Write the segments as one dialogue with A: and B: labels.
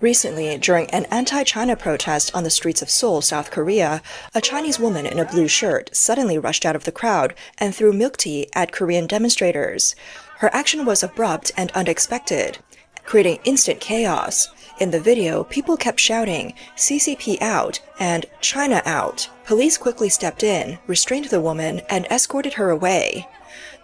A: Recently, during an anti-China protest on the streets of Seoul, South Korea, a Chinese woman in a blue shirt suddenly rushed out of the crowd and threw milk tea at Korean demonstrators. Her action was abrupt and unexpected, creating instant chaos. In the video, people kept shouting, "CCP out" and "China out." Police quickly stepped in, restrained the woman, and escorted her away.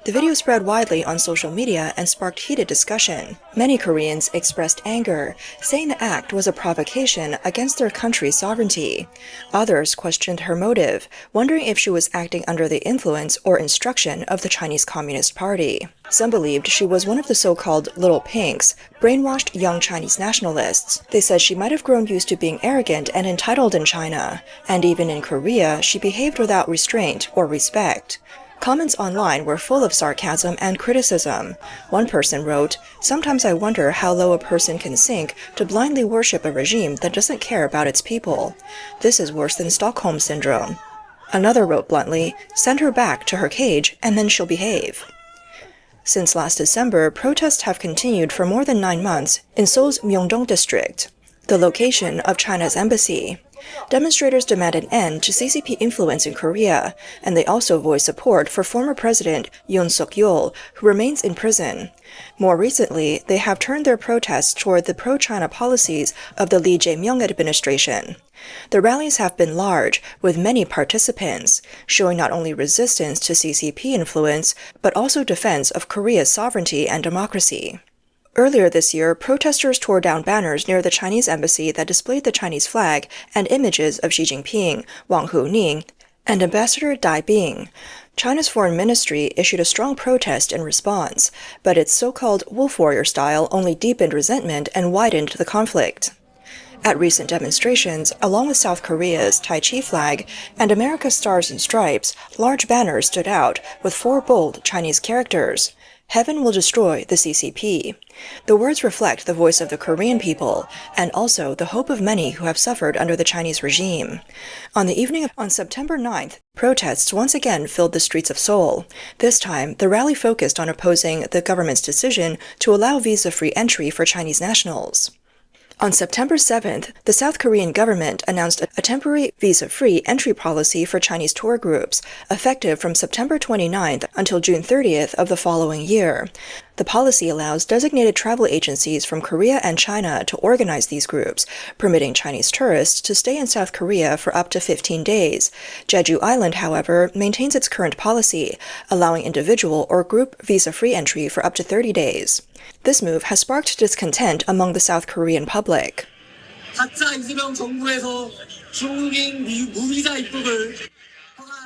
A: The video spread widely on social media and sparked heated discussion. Many Koreans expressed anger, saying the act was a provocation against their country's sovereignty. Others questioned her motive, wondering if she was acting under the influence or instruction of the Chinese Communist Party. Some believed she was one of the so-called Little Pinks, brainwashed young Chinese nationalists. They said she might have grown used to being arrogant and entitled in China, and even in Korea, she behaved without restraint or respect. Comments online were full of sarcasm and criticism. One person wrote, "Sometimes I wonder how low a person can sink to blindly worship a regime that doesn't care about its people. This is worse than Stockholm Syndrome." Another wrote bluntly, "Send her back to her cage and then she'll behave." Since last December, protests have continued for more than 9 months in Seoul's Myeongdong district, the location of China's embassy. Demonstrators demand an end to CCP influence in Korea, and they also voice support for former President Yoon Suk-yeol, who remains in prison. More recently, they have turned their protests toward the pro-China policies of the Lee Jae-myung administration. The rallies have been large, with many participants, showing not only resistance to CCP influence, but also defense of Korea's sovereignty and democracy. Earlier this year, protesters tore down banners near the Chinese embassy that displayed the Chinese flag and images of Xi Jinping, Wang Huning, and Ambassador Dai Bing. China's foreign ministry issued a strong protest in response, but its so-called wolf warrior style only deepened resentment and widened the conflict. At recent demonstrations, along with South Korea's Tai Chi flag and America's Stars and Stripes, large banners stood out with 4 bold Chinese characters. "Heaven will destroy the CCP." The words reflect the voice of the Korean people, and also the hope of many who have suffered under the Chinese regime. On the evening on September 9th, protests once again filled the streets of Seoul. This time, the rally focused on opposing the government's decision to allow visa-free entry for Chinese nationals. On September 7th, the South Korean government announced a temporary visa-free entry policy for Chinese tour groups, effective from September 29th until June 30th of the following year. The policy allows designated travel agencies from Korea and China to organize these groups, permitting Chinese tourists to stay in South Korea for up to 15 days. Jeju Island, however, maintains its current policy, allowing individual or group visa-free entry for up to 30 days. This move has sparked discontent among the South Korean public.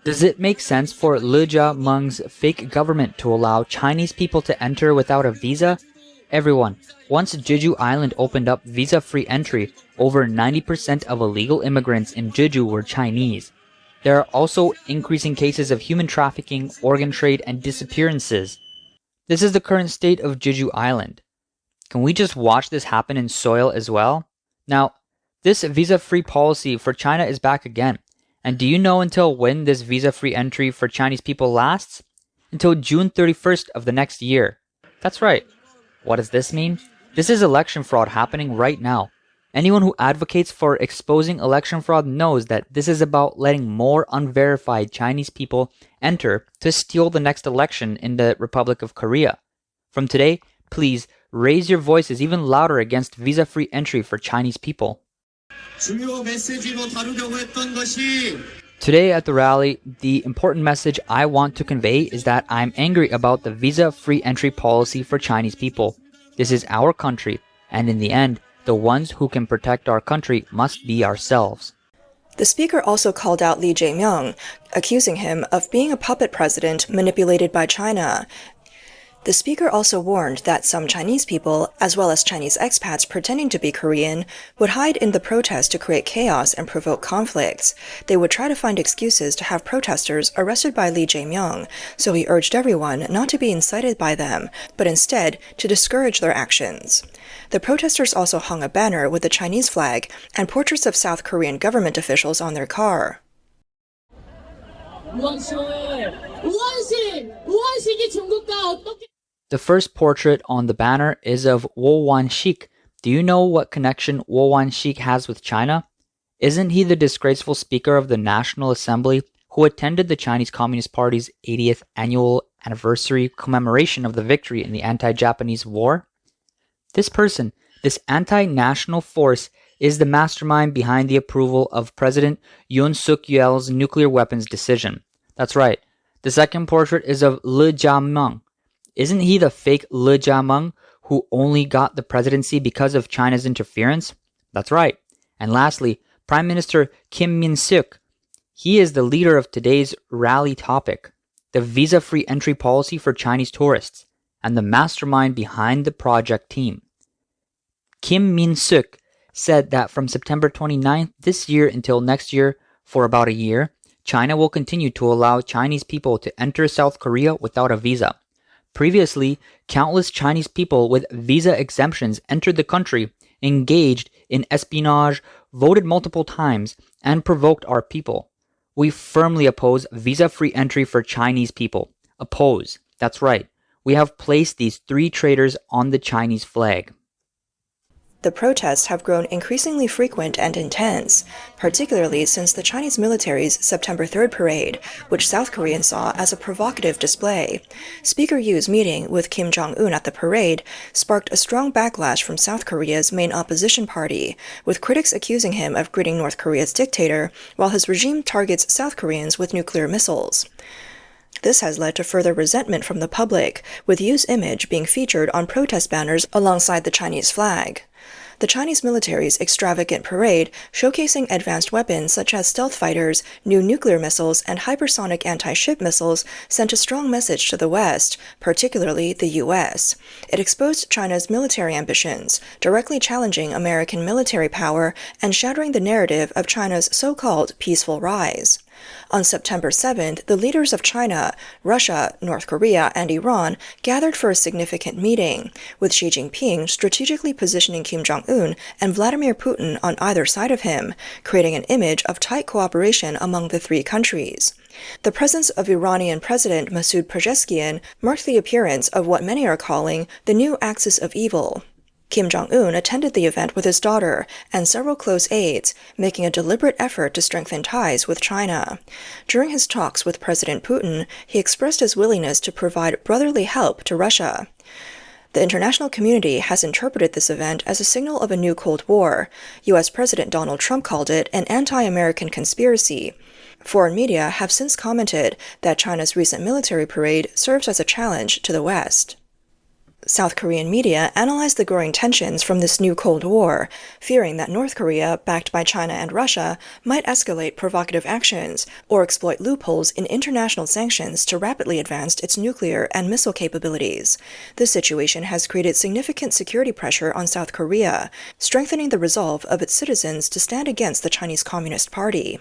B: Does it make sense for Lee Jae-myung's fake government to allow Chinese people to enter without a visa? Everyone, once Jeju Island opened up visa-free entry, over 90% of illegal immigrants in Jeju were Chinese. There are also increasing cases of human trafficking, organ trade, and disappearances. This is the current state of Jeju Island. Can we just watch this happen in Seoul as well? Now, this visa-free policy for China is back again. And do you know until when this visa-free entry for Chinese people lasts? Until June 31st of the next year. That's right. What does this mean? This is election fraud happening right now. Anyone who advocates for exposing election fraud knows that this is about letting more unverified Chinese people enter to steal the next election in the Republic of Korea. From today, please raise your voices even louder against visa-free entry for Chinese people. Today at the rally, the important message I want to convey is that I'm angry about the visa-free entry policy for Chinese people. This is our country, and in the end, the ones who can protect our country must be ourselves.
A: The speaker also called out Lee Jae-myung, accusing him of being a puppet president manipulated by China. The speaker also warned that some Chinese people, as well as Chinese expats pretending to be Korean, would hide in the protest to create chaos and provoke conflicts. They would try to find excuses to have protesters arrested by Lee Jae-myung, so he urged everyone not to be incited by them, but instead to discourage their actions. The protesters also hung a banner with the Chinese flag and portraits of South Korean government officials on their car.
B: The first portrait on the banner is of Woo Wan-sik, Do you know what connection Wu Wanshik has with China? Isn't he the disgraceful Speaker of the National Assembly who attended the Chinese Communist Party's 80th annual anniversary commemoration of the victory in the anti-Japanese war? This person, this anti-national force, is the mastermind behind the approval of President Yoon Suk-yeol's nuclear weapons decision. That's right. The second portrait is of Lee Jae-myung. Isn't he the fake Lee Jae-myung who only got the presidency because of China's interference? That's right. And lastly, Prime Minister Kim Min-sik. He is the leader of today's rally topic, the visa-free entry policy for Chinese tourists, and the mastermind behind the project team. Kim Min-sik said that from September 29th this year until next year, for about a year, China will continue to allow Chinese people to enter South Korea without a visa. Previously, countless Chinese people with visa exemptions entered the country, engaged in espionage, voted multiple times, and provoked our people. We firmly oppose visa-free entry for Chinese people. Oppose. That's right. We have placed these three traitors on the Chinese flag.
A: The protests have grown increasingly frequent and intense, particularly since the Chinese military's September 3rd parade, which South Koreans saw as a provocative display. Speaker Yu's meeting with Kim Jong-un at the parade sparked a strong backlash from South Korea's main opposition party, with critics accusing him of greeting North Korea's dictator, while his regime targets South Koreans with nuclear missiles. This has led to further resentment from the public, with Yu's image being featured on protest banners alongside the Chinese flag. The Chinese military's extravagant parade, showcasing advanced weapons such as stealth fighters, new nuclear missiles, and hypersonic anti-ship missiles, sent a strong message to the West, particularly the U.S. It exposed China's military ambitions, directly challenging American military power and shattering the narrative of China's so-called peaceful rise. On September 7th, the leaders of China, Russia, North Korea, and Iran gathered for a significant meeting, with Xi Jinping strategically positioning Kim Jong-un and Vladimir Putin on either side of him, creating an image of tight cooperation among the three countries. The presence of Iranian President Masoud Pezeshkian marked the appearance of what many are calling the new axis of evil. Kim Jong-un attended the event with his daughter and several close aides, making a deliberate effort to strengthen ties with China. During his talks with President Putin, he expressed his willingness to provide brotherly help to Russia. The international community has interpreted this event as a signal of a new Cold War. U.S. President Donald Trump called it an anti-American conspiracy. Foreign media have since commented that China's recent military parade serves as a challenge to the West. South Korean media analyzed the growing tensions from this new Cold War, fearing that North Korea, backed by China and Russia, might escalate provocative actions or exploit loopholes in international sanctions to rapidly advance its nuclear and missile capabilities. This situation has created significant security pressure on South Korea, strengthening the resolve of its citizens to stand against the Chinese Communist Party.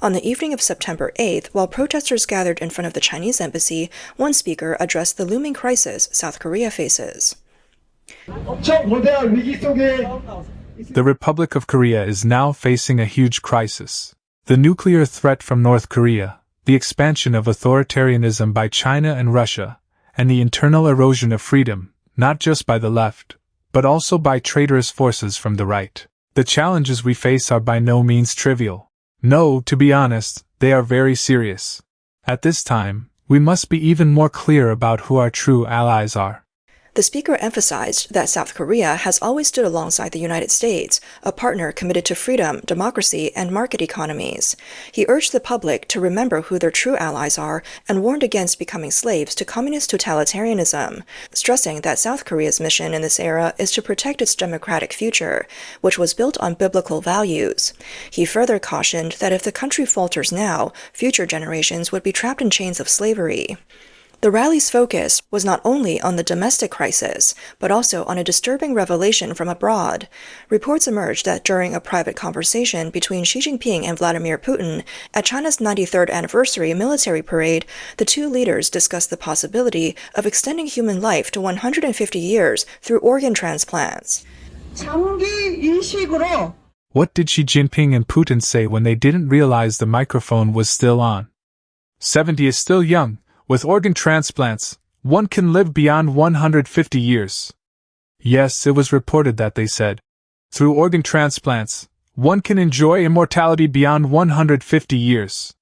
A: On the evening of September 8th, while protesters gathered in front of the Chinese embassy, one speaker addressed the looming crisis South Korea faces.
C: The Republic of Korea is now facing a huge crisis. The nuclear threat from North Korea, the expansion of authoritarianism by China and Russia, and the internal erosion of freedom, not just by the left, but also by traitorous forces from the right. The challenges we face are by no means trivial. No, to be honest, they are very serious. At this time, we must be even more clear about who our true allies are.
A: The speaker emphasized that South Korea has always stood alongside the United States, a partner committed to freedom, democracy, and market economies. He urged the public to remember who their true allies are and warned against becoming slaves to communist totalitarianism, stressing that South Korea's mission in this era is to protect its democratic future, which was built on biblical values. He further cautioned that if the country falters now, future generations would be trapped in chains of slavery. The rally's focus was not only on the domestic crisis, but also on a disturbing revelation from abroad. Reports emerged that during a private conversation between Xi Jinping and Vladimir Putin at China's 93rd anniversary military parade, the two leaders discussed the possibility of extending human life to 150 years through organ transplants.
C: What did Xi Jinping and Putin say when they didn't realize the microphone was still on? 70 is still young. With organ transplants, one can live beyond 150 years. Yes, it was reported that they said, through organ transplants, one can enjoy immortality beyond 150 years.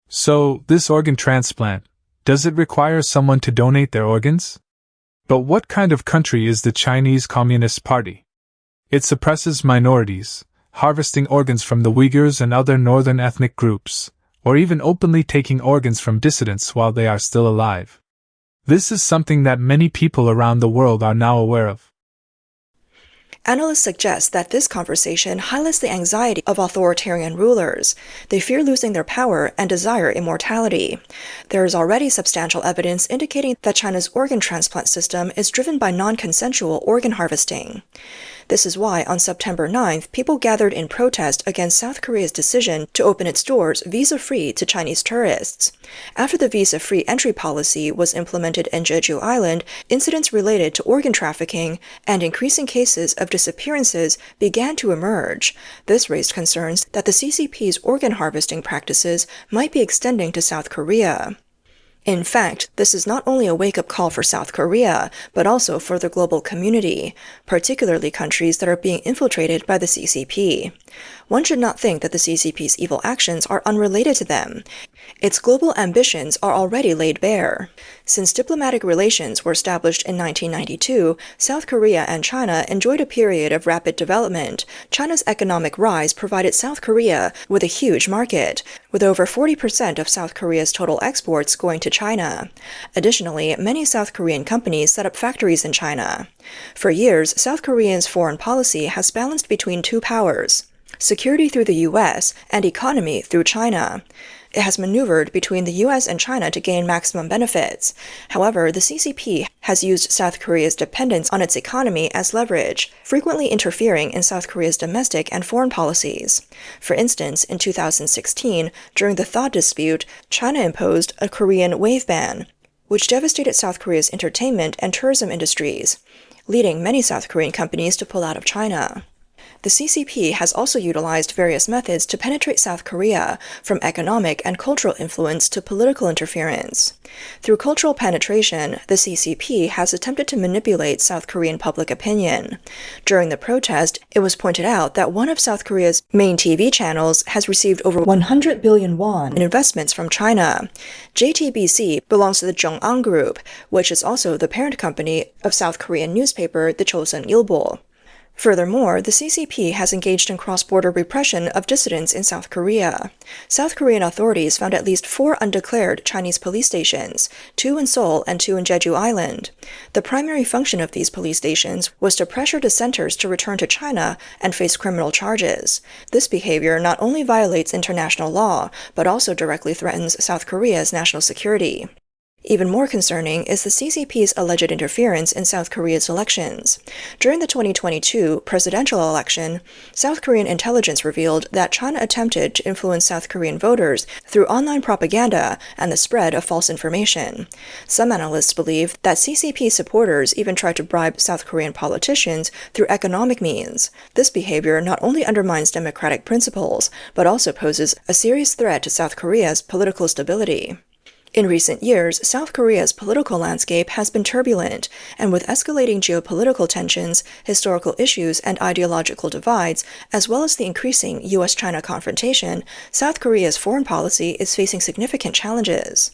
C: So, this organ transplant, does it require someone to donate their organs? But what kind of country is the Chinese Communist Party? It suppresses minorities, harvesting organs from the Uyghurs and other northern ethnic groups, or even openly taking organs from dissidents while they are still alive. This is something that many people around the world are now aware of.
A: Analysts suggest that this conversation highlights the anxiety of authoritarian rulers. They fear losing their power and desire immortality. There is already substantial evidence indicating that China's organ transplant system is driven by non-consensual organ harvesting. This is why on September 9th, people gathered in protest against South Korea's decision to open its doors visa-free to Chinese tourists. After the visa-free entry policy was implemented in Jeju Island, incidents related to organ trafficking and increasing cases of disappearances began to emerge. This raised concerns that the CCP's organ harvesting practices might be extending to South Korea. In fact, this is not only a wake-up call for South Korea, but also for the global community, particularly countries that are being infiltrated by the CCP. One should not think that the CCP's evil actions are unrelated to them. Its global ambitions are already laid bare. Since diplomatic relations were established in 1992, South Korea and China enjoyed a period of rapid development. China's economic rise provided South Korea with a huge market, with over 40% of South Korea's total exports going to China. Additionally, many South Korean companies set up factories in China. For years, South Korea's foreign policy has balanced between two powers: security through the U.S. and economy through China. It has maneuvered between the U.S. and China to gain maximum benefits. However, the CCP has used South Korea's dependence on its economy as leverage, frequently interfering in South Korea's domestic and foreign policies. For instance, in 2016, during the Thaw dispute, China imposed a Korean wave ban, which devastated South Korea's entertainment and tourism industries, leading many South Korean companies to pull out of China. The CCP has also utilized various methods to penetrate South Korea, from economic and cultural influence to political interference. Through cultural penetration, the CCP has attempted to manipulate South Korean public opinion. During the protest, it was pointed out that one of South Korea's main TV channels has received over 100 billion won in investments from China. JTBC belongs to the Zhong'an Group, which is also the parent company of South Korean newspaper the Chosun Ilbo. Furthermore, the CCP has engaged in cross-border repression of dissidents in South Korea. South Korean authorities found at least 4 undeclared Chinese police stations, 2 in Seoul and 2 in Jeju Island. The primary function of these police stations was to pressure dissenters to return to China and face criminal charges. This behavior not only violates international law, but also directly threatens South Korea's national security. Even more concerning is the CCP's alleged interference in South Korea's elections. During the 2022 presidential election, South Korean intelligence revealed that China attempted to influence South Korean voters through online propaganda and the spread of false information. Some analysts believe that CCP supporters even tried to bribe South Korean politicians through economic means. This behavior not only undermines democratic principles, but also poses a serious threat to South Korea's political stability. In recent years, South Korea's political landscape has been turbulent, and with escalating geopolitical tensions, historical issues, and ideological divides, as well as the increasing U.S.-China confrontation, South Korea's foreign policy is facing significant challenges.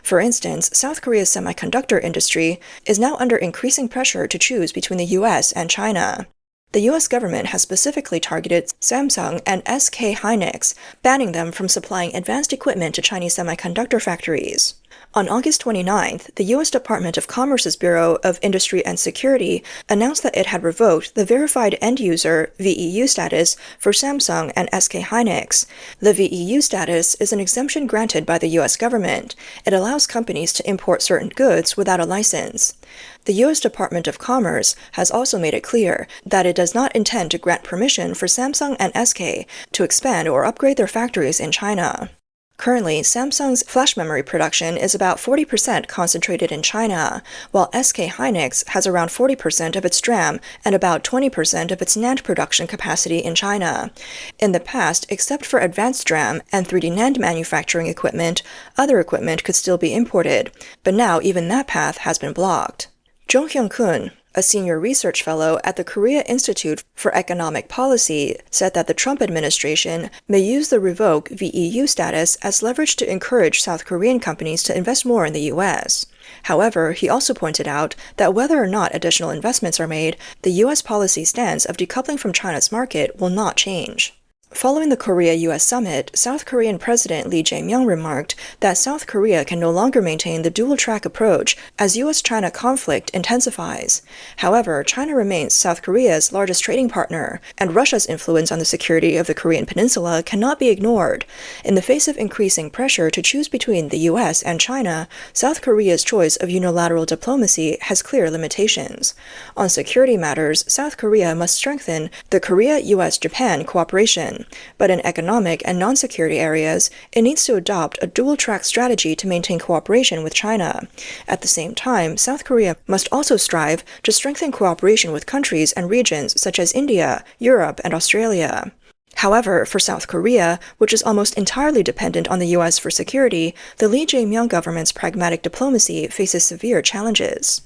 A: For instance, South Korea's semiconductor industry is now under increasing pressure to choose between the U.S. and China. The U.S. government has specifically targeted Samsung and SK Hynix, banning them from supplying advanced equipment to Chinese semiconductor factories. On August 29th, the U.S. Department of Commerce's Bureau of Industry and Security announced that it had revoked the Verified End User (VEU) status for Samsung and SK Hynix. The VEU status is an exemption granted by the U.S. government. It allows companies to import certain goods without a license. The U.S. Department of Commerce has also made it clear that it does not intend to grant permission for Samsung and SK to expand or upgrade their factories in China. Currently, Samsung's flash memory production is about 40% concentrated in China, while SK Hynix has around 40% of its DRAM and about 20% of its NAND production capacity in China. In the past, except for advanced DRAM and 3D NAND manufacturing equipment, other equipment could still be imported, but now even that path has been blocked. Jung Hyung-kun, A senior research fellow at the Korea Institute for Economic Policy said that the Trump administration may use the revoked VEU status as leverage to encourage South Korean companies to invest more in the U.S. However, he also pointed out that whether or not additional investments are made, the U.S. policy stance of decoupling from China's market will not change. Following the Korea-U.S. summit, South Korean President Lee Jae-myung remarked that South Korea can no longer maintain the dual-track approach as U.S.-China conflict intensifies. However, China remains South Korea's largest trading partner, and Russia's influence on the security of the Korean peninsula cannot be ignored. In the face of increasing pressure to choose between the U.S. and China, South Korea's choice of unilateral diplomacy has clear limitations. On security matters, South Korea must strengthen the Korea-U.S.-Japan cooperation. But in economic and non-security areas, it needs to adopt a dual-track strategy to maintain cooperation with China. At the same time, South Korea must also strive to strengthen cooperation with countries and regions such as India, Europe, and Australia. However, for South Korea, which is almost entirely dependent on the U.S. for security, the Lee Jae-myung government's pragmatic diplomacy faces severe challenges.